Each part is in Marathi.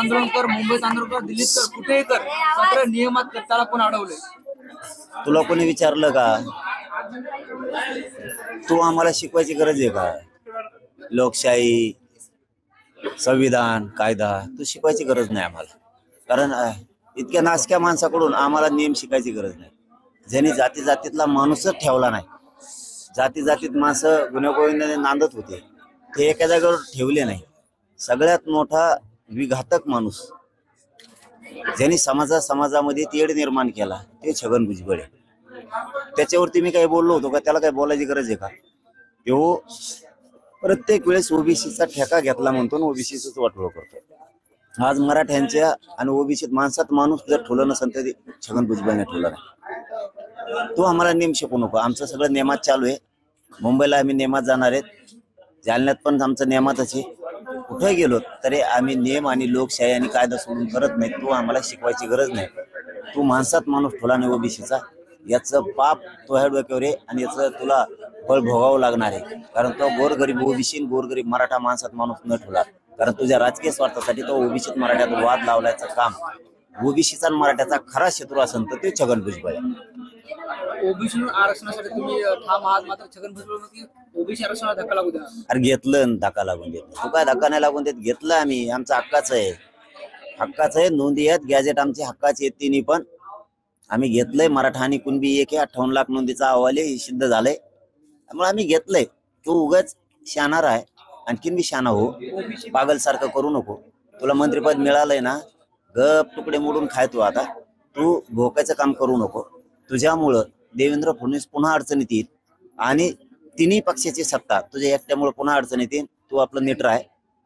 आंदोलन कर, मुंबईत आंदोलन कर, दिल्लीत कर, कुठेही कर, सगळं नियमात त्याला पण अडवले. तुला कोणी विचारलं का तू आम्हाला शिकवायची गरज आहे का? लोकशाही, संविधान, कायदा तू शिकवायची गरज नाही आम्हाला. कारण इतक्या नासक्या माणसाकडून आम्हाला नियम शिकायची गरज नाही. ज्यांनी जाती जातीतला माणूसच ठेवला नाही. जाती जातीत माणसं गुन्हेगोविंदाने नांदत होते, ते एका जागेवर ठेवले नाही. सगळ्यात मोठा विघातक माणूस ज्यांनी समाजामध्ये तेढ निर्माण केला ते छगन भुजबळ आहे. त्याच्यावरती मी काही बोललो होतो का? त्याला काही बोलायची गरज आहे का? तो प्रत्येक वेळेस ओबीसीचा ठेका घेतला म्हणतो आणि ओबीसीच वाटोळ करतो. आज मराठ्यांच्या आणि ओबीसीत माणसात माणूस जर ठेवलं नसेल तर छगन भुजबळने ठेवला नाही. तो आम्हाला नेम शिकवू नको. आमचं सगळं नेमात चालू आहे. मुंबईला आम्ही नेमात जाणार आहेत, जालन्यात पण आमचं नेमातच आहे. कुठे गेलो तरी आम्ही नियम आणि लोकशाही आणि कायदा सोडून करत नाही. तू आम्हाला शिकवायची गरज नाही. तू माणसात माणूस ठेवला नाही ओबीसीचा, याचं पाप तो ह्या डोक्यावर आहे आणि याचं तुला फळ भोगावं लागणार आहे. कारण तो गोरगरीब ओबीसी गोरगरीब मराठा माणसात माणूस न ठेवला. कारण तुझ्या राजकीय स्वार्थासाठी तो ओबीसीत मराठ्यात वाद लावल्याचं काम ओबीसीचा मराठ्याचा खरा शत्रू असेल तर ते छगन भुजबळ आहे. ओबीसी आरक्षणासाठी तुम्ही ठाम आहात, मात्र छगन भुजबळ ओबीसी आरक्षणाला धक्का लागू द्या. अरे घेतलं, धक्का लागून देत. तू काय धक्का नाही लागून देत? घेतलं आम्ही. आमचं हक्काचं आहे, हक्काचं आहे. नोंदी आहेत, गॅजेट आमची हक्काची आहेत. तिन्ही पण आम्ही घेतलंय. मराठा आणि कुणबी एक 58 लाख नोंदीचा अहवाल आहे, सिद्ध झालंय. त्यामुळे आम्ही घेतलंय. तू उगाच शाणार आहे, आणखीन बी शाना हो. पागल सारखं करू नको. तुला मंत्रिपद मिळालंय ना, गप तुकडे मोडून खाय. तू आता तू भोकायचं काम करू नको. तुझ्यामुळं देवेंद्र फडणवीस पुन्हा अडचणीत येईल आणि तिन्ही पक्षाची सत्ता तुझ्या एकट्यामुळे पुन्हा अडचणीत येईल. तू आपलं नीट राह,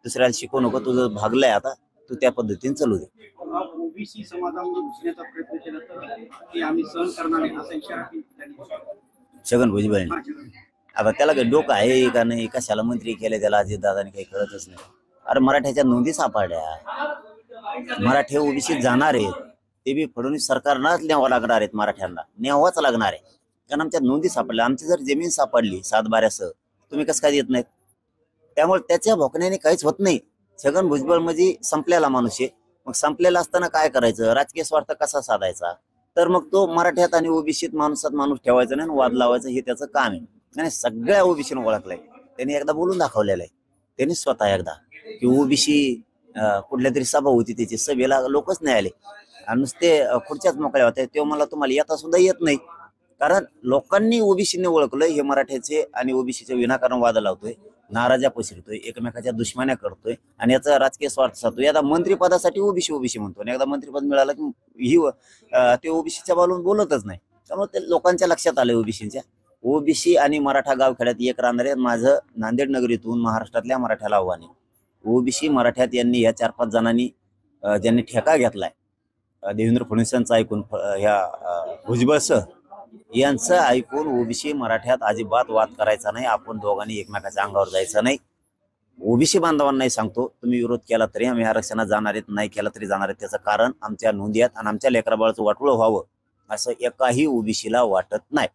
दुसऱ्याला शिकवू नको. तुझं भागलंय आता, तू त्या पद्धतीने चालू दे. ओबीसी समाजामध्ये घुसण्याचा प्रयत्न केला तर ते आम्ही सहन करणार नाही असा इशारा छगन भुजबळ. आता त्याला काही डोकं आहे का नाही? कशाला मंत्री केले त्याला? अजितदादांनी काही कळतच नाही. अरे मराठ्याच्या नोंदी सापडल्या, मराठी ओबीसीत जाणार आहेत. ते बी फडणवीस सरकारनाच न्यावं लागणार आहेत. मराठ्यांना न्यावाच लागणार आहे. कारण आमच्या नोंदी सापडल्या. आमची जर जमीन सापडली 7/12 तुम्ही कसं काय देत नाहीत? त्यामुळे त्याच्या भोकण्याने काहीच होत नाही. छगन भुजबळ म्हणजे संपलेला माणूस आहे. मग संपलेला असताना काय करायचं? राजकीय स्वार्थ कसा साधायचा? तर मग तो मराठ्यात आणि ओबीसीत माणसात माणूस ठेवायचा नाही, वाद लावायचं, हे त्याचं काम आहे. आणि सगळ्या ओबीसीने ओळखलंय. त्यांनी एकदा बोलून दाखवलेलं आहे. त्यांनी स्वतः एकदा की ओबीसी कुठल्या तरी सभा होती, त्याची सभेला लोकच नाही आले आणि नुसते खुर्च्याच मोकळ्या होत्या. तेव्हा मला तुम्हाला येता सुद्धा येत नाही. कारण लोकांनी ओबीसीने ओळखलं हे मराठ्याचे आणि ओबीसीचे विनाकारण वाद लावतोय, नाराजा पसरतोय, एकमेकाच्या दुश्मन्या करतोय आणि याचा राजकीय स्वार्थ साधतोय. आता मंत्रिपदासाठी ओबीसी म्हणतो आणि एकदा मंत्रिपद मिळालं की ही ते ओबीसीच्या बाजून बोलतच नाही. त्यामुळे ते लोकांच्या लक्षात आलं ओबीसीच्या. ओबीसी आणि मराठा गावखेड्यात एक राहणार आहे. माझं नांदेड नगरीतून महाराष्ट्रातल्या मराठ्याला आव्हान आहे. ओबीसी मराठ्यात यांनी या 4-5 जणांनी ज्यांनी ठेका घेतलाय देवेंद्र फडणवीसांचं ऐकून, ह्या भुजबळ सर यांचं ऐकून ओबीसी मराठ्यात अजिबात वाद करायचा नाही. आपण दोघांनी एकमेकाच्या अंगावर जायचं नाही. ओबीसी बांधवांनाही सांगतो, तुम्ही विरोध केला तरी आम्ही आरक्षणात जाणार आहेत, नाही केला तरी जाणार आहेत. त्याचं कारण आमच्या नोंदी आहेत आणि आमच्या लेकराबाळाचं वाटोळं व्हावं असं एकाही ओबीसीला वाटत नाही.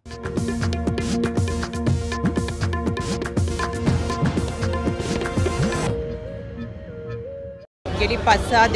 गेली 5-6